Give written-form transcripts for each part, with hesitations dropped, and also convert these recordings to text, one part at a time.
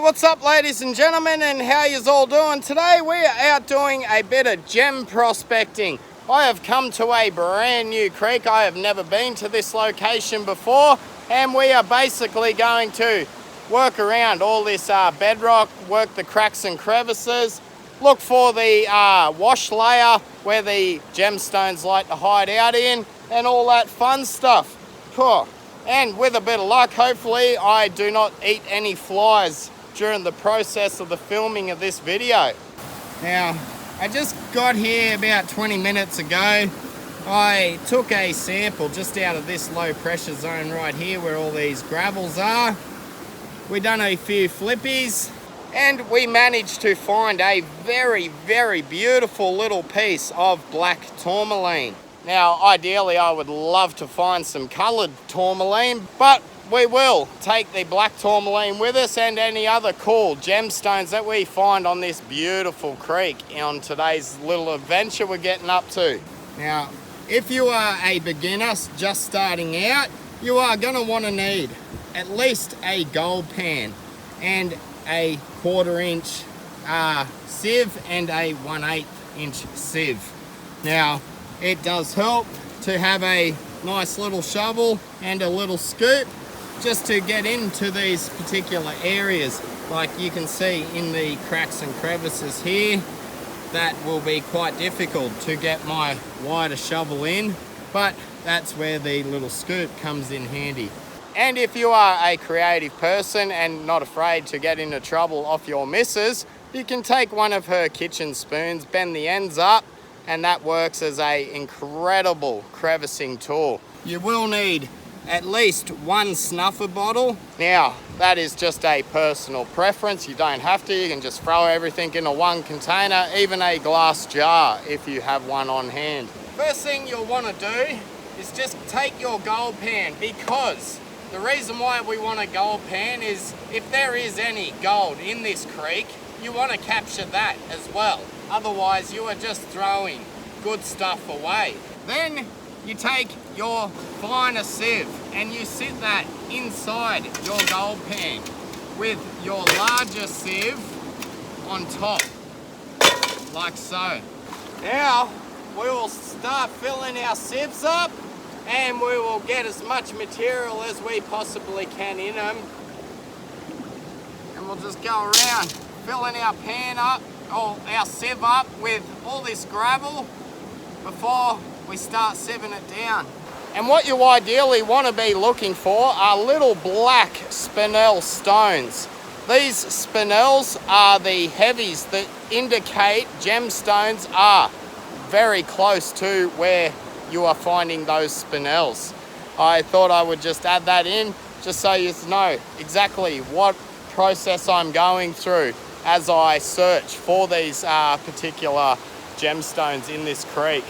What's up, ladies and gentlemen, and how yous all doing? Today we are out doing a bit of gem prospecting. I have come to a brand new creek. I have never been to this location before, and we are basically going to work around all this bedrock, work the cracks and crevices, look for the wash layer where the gemstones like to hide out in, and all that fun stuff. And with a bit of luck, hopefully I do not eat any flies during the process of the filming of this video. Now, I just got here about 20 minutes ago. I took a sample just out of this low pressure zone right here where all these gravels are. We done a few flippies and we managed to find a very, very beautiful little piece of black tourmaline. Now, ideally, I would love to find some coloured tourmaline, but we will take the black tourmaline with us and any other cool gemstones that we find on this beautiful creek on today's little adventure we're getting up to. Now, if you are a beginner just starting out, you are going to want to need at least a gold pan and a 1/4 inch sieve and a 1/8 inch sieve. Now, it does help to have a nice little shovel and a little scoop just to get into these particular areas. Like you can see in the cracks and crevices here, that will be quite difficult to get my wider shovel in, but that's where the little scoop comes in handy. And if you are a creative person and not afraid to get into trouble off your missus, you can take one of her kitchen spoons, bend the ends up, and that works as a incredible crevicing tool. You will need at least one snuffer bottle. Now, that is just a personal preference. You don't have to. You can just throw everything into one container, even a glass jar if you have one on hand. First thing you'll want to do is just take your gold pan, because the reason why we want a gold pan is if there is any gold in this creek, you want to capture that as well. Otherwise, you are just throwing good stuff away. Then you take your finer sieve and you sit that inside your gold pan with your larger sieve on top, like so. Now, we will start filling our sieves up and we will get as much material as we possibly can in them. And we'll just go around filling our pan up, or our sieve up with all this gravel before we start sieving it down. And what you ideally want to be looking for are little black spinel stones. These spinels are the heavies that indicate gemstones are very close to where you are finding those spinels. I thought I would just add that in just so you know exactly what process I'm going through as I search for these particular gemstones in this creek.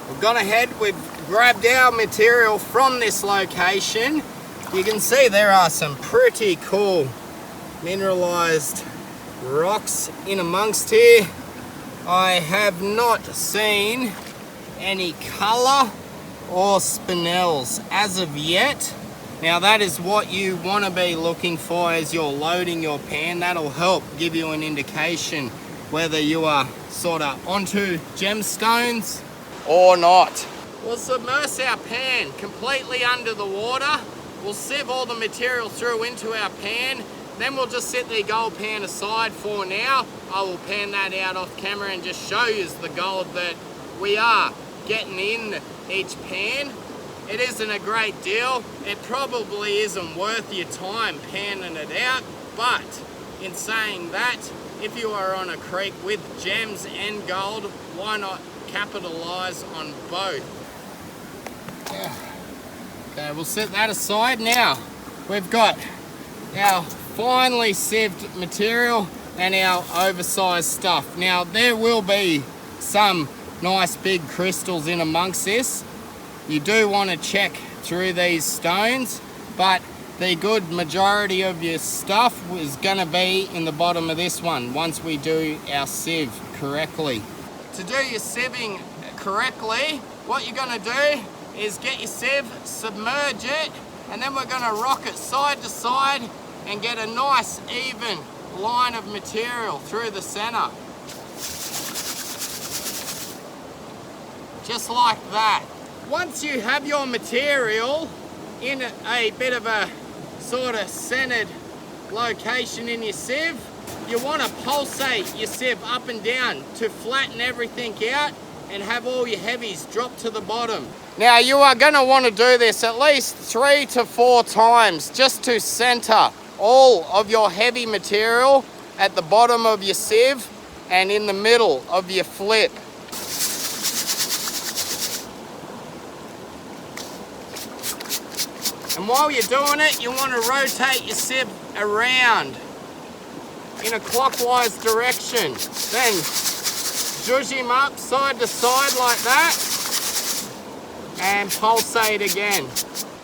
We've gone ahead, we've grabbed our material from this location. You can see there are some pretty cool mineralized rocks in amongst here. I have not seen any color or spinels as of yet. Now that is what you want to be looking for as you're loading your pan. That'll help give you an indication whether you are sort of onto gemstones or not. We'll submerge our pan completely under the water. We'll sieve all the material through into our pan. Then we'll just set the gold pan aside for now. I will pan that out off camera and just show you the gold that we are getting in each pan. It isn't a great deal. It probably isn't worth your time panning it out. But in saying that, if you are on a creek with gems and gold, why not capitalize on both? Okay, we'll set that aside. Now we've got our finely sieved material and our oversized stuff. Now there will be some nice big crystals in amongst this. You do want to check through these stones, but the good majority of your stuff is going to be in the bottom of this one once we do our sieve correctly. To do your sieving correctly, what you're going to do is get your sieve, submerge it, and then we're going to rock it side to side and get a nice even line of material through the center. Just like that. Once you have your material in a bit of a sort of centered location in your sieve, you want to pulsate your sieve up and down to flatten everything out and have all your heavies drop to the bottom. Now you are going to want to do this at least 3 to 4 times just to center all of your heavy material at the bottom of your sieve and in the middle of your flip. And while you're doing it, you want to rotate your sieve around in a clockwise direction. Then zhuzh him up side to side like that and pulsate again.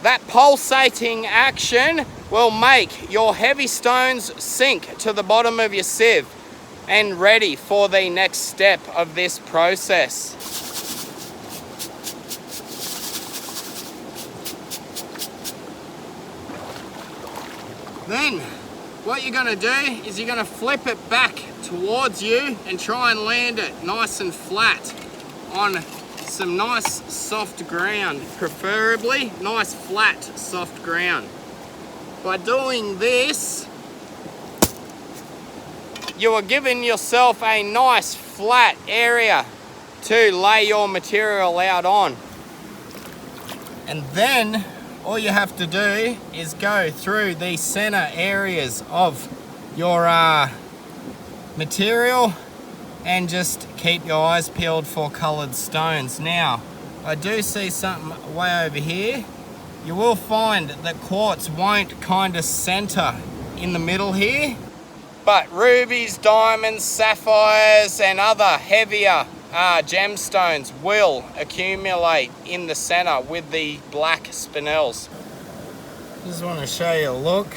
That pulsating action will make your heavy stones sink to the bottom of your sieve and ready for the next step of this process. Then what you're going to do is you're going to flip it back towards you and try and land it nice and flat on some nice soft ground, preferably nice flat soft ground. By doing this, you are giving yourself a nice flat area to lay your material out on. And then all you have to do is go through the center areas of your material and just keep your eyes peeled for colored stones. Now, I do see something way over here. You will find that quartz won't kind of center in the middle here, but rubies, diamonds, sapphires, and other heavier gemstones will accumulate in the center with the black spinels. Just want to show you a look.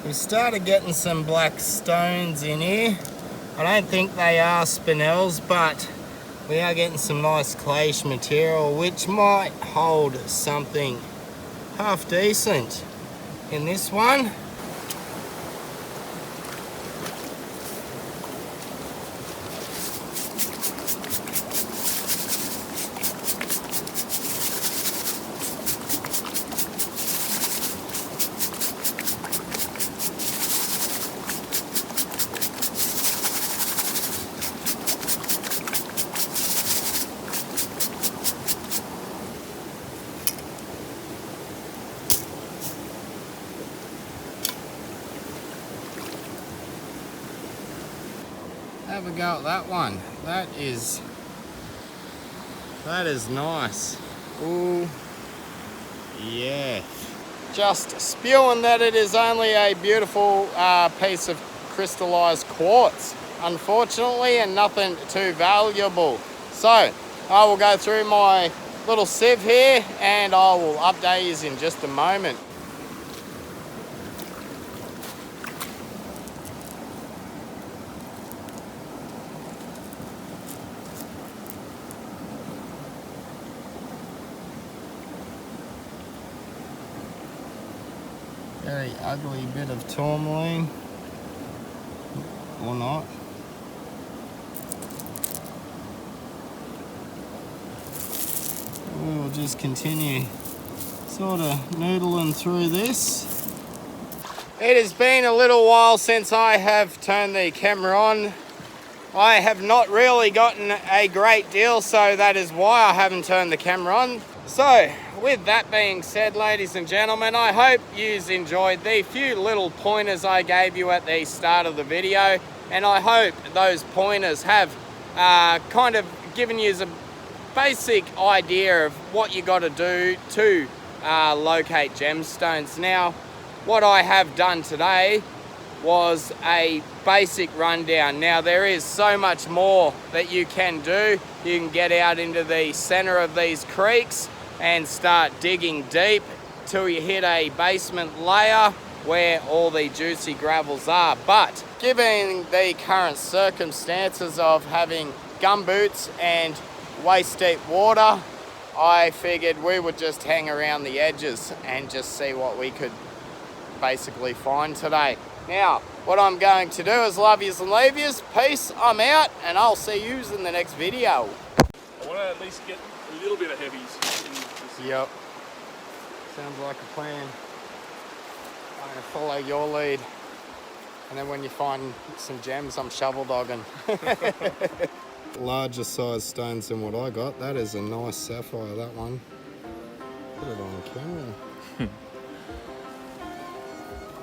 We started getting some black stones in here. I don't think they are spinels, but we are getting some nice clayish material which might hold something half decent in this one. Have a go at that one. That is nice. Ooh, yeah. Just spewing that it is only a beautiful piece of crystallized quartz, unfortunately, and nothing too valuable. So I will go through my little sieve here and I will update you in just a moment. Very ugly bit of tourmaline, or not. We'll just continue sort of noodling through this. It has been a little while since I have turned the camera on. I have not really gotten a great deal, so that is why I haven't turned the camera on. So, with that being said, ladies and gentlemen, I hope you enjoyed the few little pointers I gave you at the start of the video, and I hope those pointers have kind of given you a basic idea of what you got to do to locate gemstones. Now, what I have done today was a basic rundown. Now, there is so much more that you can do. You can get out into the center of these creeks and start digging deep till you hit a basement layer where all the juicy gravels are. But given the current circumstances of having gumboots and waist deep water, I figured we would just hang around the edges and just see what we could basically find today. Now, what I'm going to do is love yous and leave yous. Peace, I'm out, and I'll see yous in the next video. I want to at least get a little bit of heavies in this. Yep. Sounds like a plan. I'm going to follow your lead. And then when you find some gems, I'm shovel dogging. Larger size stones than what I got. That is a nice sapphire, that one. Put it on camera.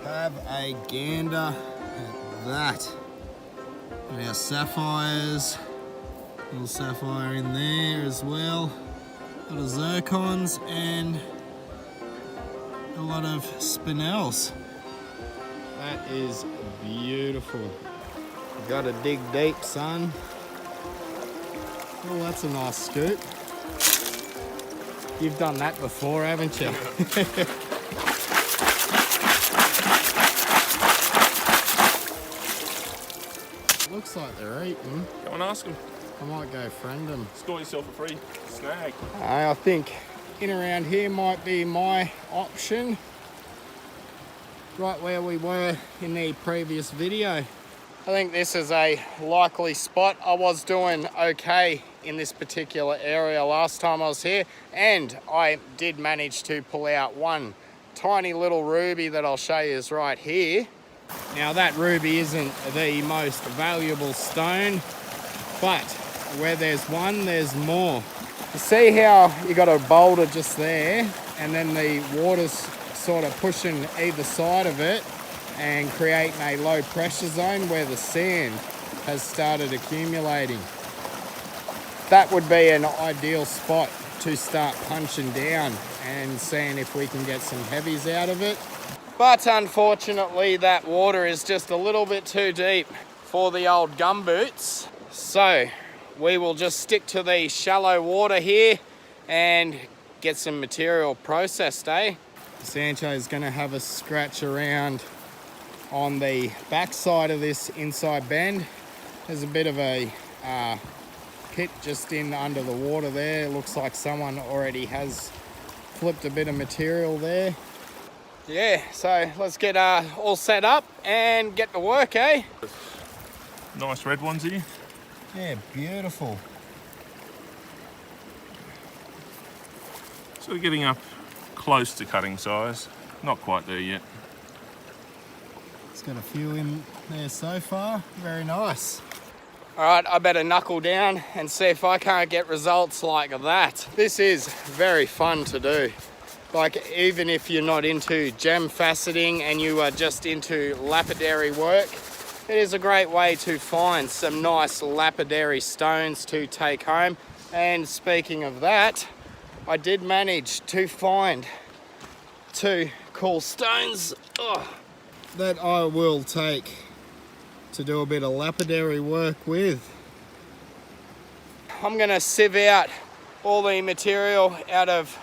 Have a gander at that. And our sapphires. Little sapphire in there as well. A lot of zircons and a lot of spinels. That is beautiful. You've got to dig deep, son. Oh, that's a nice scoop. You've done that before, haven't you? Looks like they're eating. Go and ask them. I might go friend them. Score yourself a free snag. I think in around here might be my option. Right where we were in the previous video. I think this is a likely spot. I was doing okay in this particular area last time I was here, and I did manage to pull out one tiny little ruby that I'll show you is right here. Now that ruby isn't the most valuable stone, but where there's one, there's more. You see how you got a boulder just there, and then the water's sort of pushing either side of it and creating a low pressure zone where the sand has started accumulating. That would be an ideal spot to start punching down and seeing if we can get some heavies out of it. But unfortunately that water is just a little bit too deep for the old gumboots. So we will just stick to the shallow water here and get some material processed, eh? Sancho is going to have a scratch around on the back side of this inside bend. There's a bit of a pit just in under the water there. It looks like someone already has flipped a bit of material there. Yeah, so let's get all set up and get to work, eh? Nice red ones here. Yeah, beautiful. Sort of getting up close to cutting size. Not quite there yet. It's got a few in there so far. Very nice. All right, I better knuckle down and see if I can't get results like that. This is very fun to do. Like, even if you're not into gem faceting and you are just into lapidary work, it is a great way to find some nice lapidary stones to take home. And speaking of that, I did manage to find two cool stones that I will take to do a bit of lapidary work with. I'm gonna sieve out all the material out of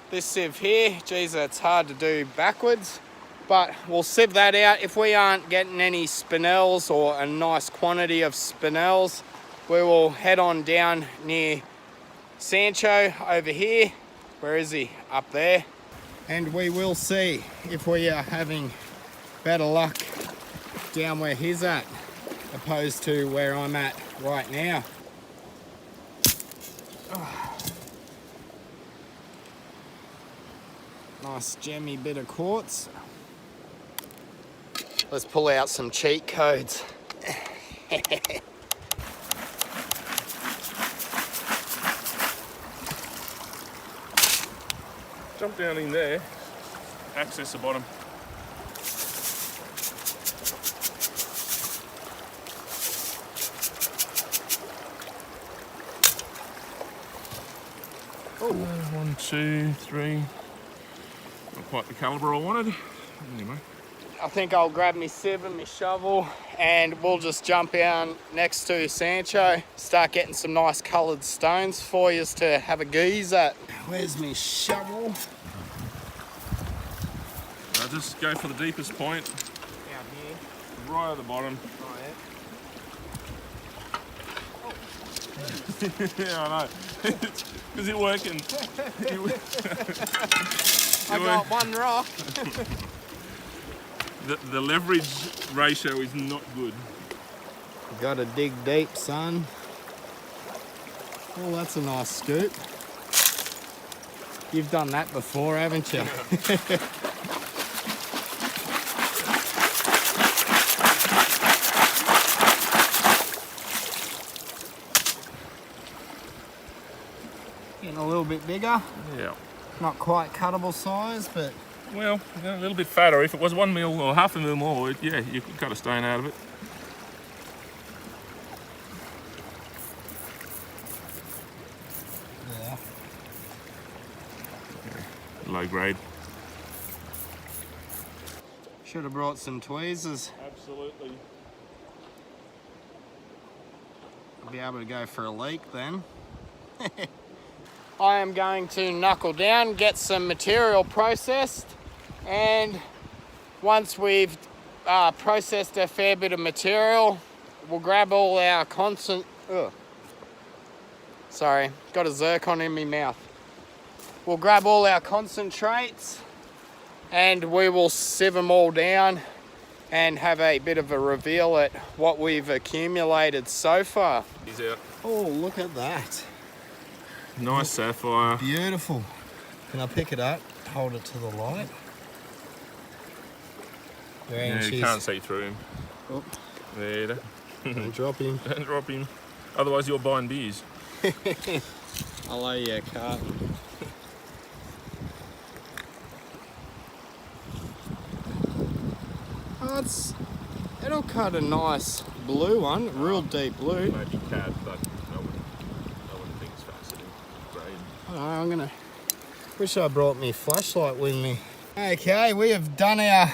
this sieve here. Geez, that's hard to do backwards, but we'll sieve that out. If we aren't getting any spinels or a nice quantity of spinels, we will head on down near Sancho over here. Where is he? Up there. And we will see if we are having better luck down where he's at opposed to where I'm at right now. Nice gemmy bit of quartz. Let's pull out some cheat codes. Jump down in there, access the bottom. Oh, 1, 2, 3. Not quite the calibre I wanted. Anyway. I think I'll grab me sieve and me shovel and we'll just jump out next to Sancho, start getting some nice coloured stones for you to have a geeze at. Where's me shovel? Grab just go for the deepest point. Out here. Right at the bottom. Oh, Yeah, I know. Is it working? I got one rock. The leverage ratio is not good. Got to dig deep, son. Oh, that's a nice scoop. You've done that before, haven't you? Getting a little bit bigger. Yeah. Not quite cuttable size, but Well, a little bit fatter. If it was 1 mil or half a mil more, yeah, you could cut a stone out of it. yeah. Low grade. Should have brought some tweezers. Absolutely. I'll be able to go for a leak then. I am going to knuckle down, get some material processed, and once we've processed a fair bit of material, we'll grab all our Sorry, got a zircon in my mouth. We'll grab all our concentrates and we will sieve them all down and have a bit of a reveal at what we've accumulated so far. He's out. Oh, look at that. Nice sapphire. Beautiful. Can I pick it up, hold it to the light? Yeah, you can't see through him. Oh. There. Don't drop him. Don't drop him. Otherwise you're buying beers. I'll owe you a carton. Oh, it'll cut a nice blue one, real deep blue. Maybe cad, but no one thinks faceting. Grade. I don't know, wish I brought me flashlight with me. Okay, we have done our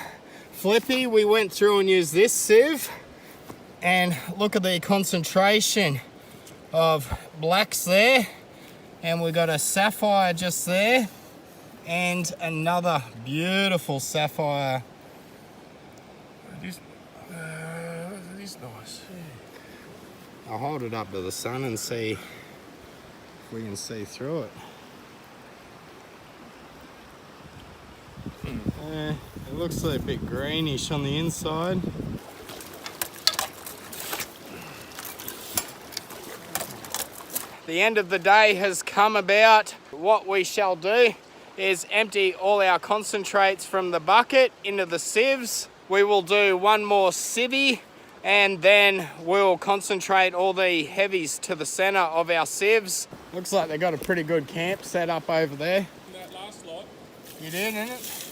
flippy. We went through and used this sieve, and look at the concentration of blacks there, and we got a sapphire just there, and another beautiful sapphire. It is nice. I'll hold it up to the sun and see if we can see through it. It looks a bit greenish on the inside. The end of the day has come about. What we shall do is empty all our concentrates from the bucket into the sieves. We will do one more sieve, and then we'll concentrate all the heavies to the center of our sieves. Looks like they got a pretty good camp set up over there. That last lot. You did, didn't it?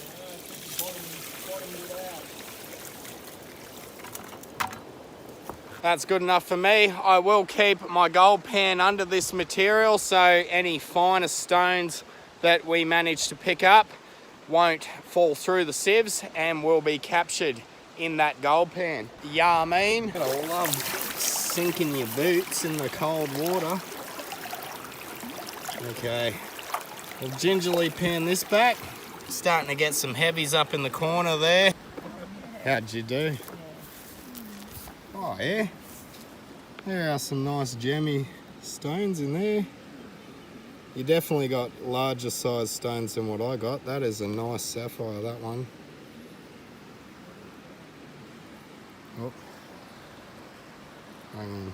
That's good enough for me. I will keep my gold pan under this material so any finer stones that we manage to pick up won't fall through the sieves and will be captured in that gold pan. Yeah, I mean, I love sinking your boots in the cold water. Okay, we'll gingerly pan this back. Starting to get some heavies up in the corner there. How'd you do? Oh yeah, there are some nice gemmy stones in there. You definitely got larger size stones than what I got. That is a nice sapphire, that one. Oh, I can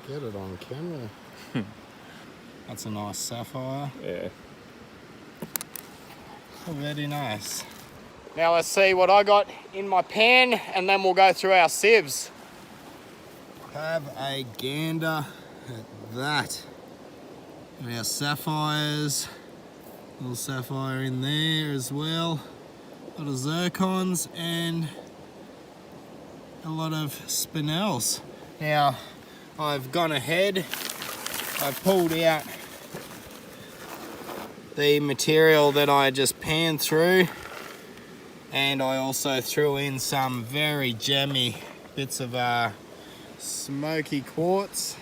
get it on camera. That's a nice sapphire. Yeah. Oh, very nice. Now let's see what I got in my pan, and then we'll go through our sieves. Have a gander at that. And our sapphires, little sapphire in there as well. A lot of zircons and a lot of spinels. Now I've gone ahead, I've pulled out the material that I just panned through, and I also threw in some very gemmy bits of smoky quartz.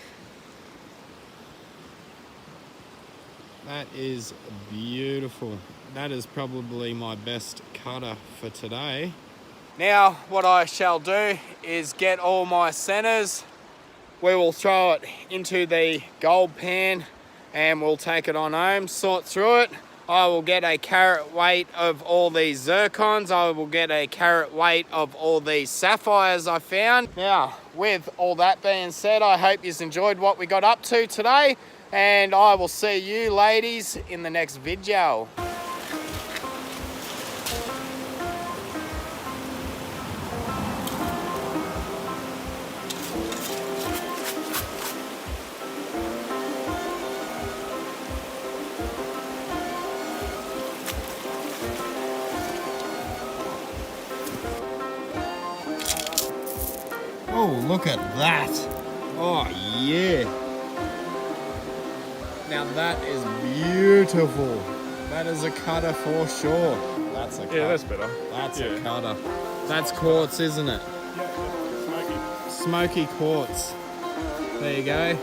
That is beautiful. That is probably my best cutter for today. Now what I shall do is get all my centers. We will throw it into the gold pan and we'll take it on home, sort through it. I will get a carat weight of all these zircons. I will get a carat weight of all these sapphires I found. Now, with all that being said, I hope you've enjoyed what we got up to today, and I will see you ladies in the next video. Oh, look at that. Oh, yeah. Now that is beautiful. That is a cutter for sure. That's a cutter. Yeah, that's better. That's a cutter. That's quartz, isn't it? Yeah, smoky. Smoky quartz. There you go.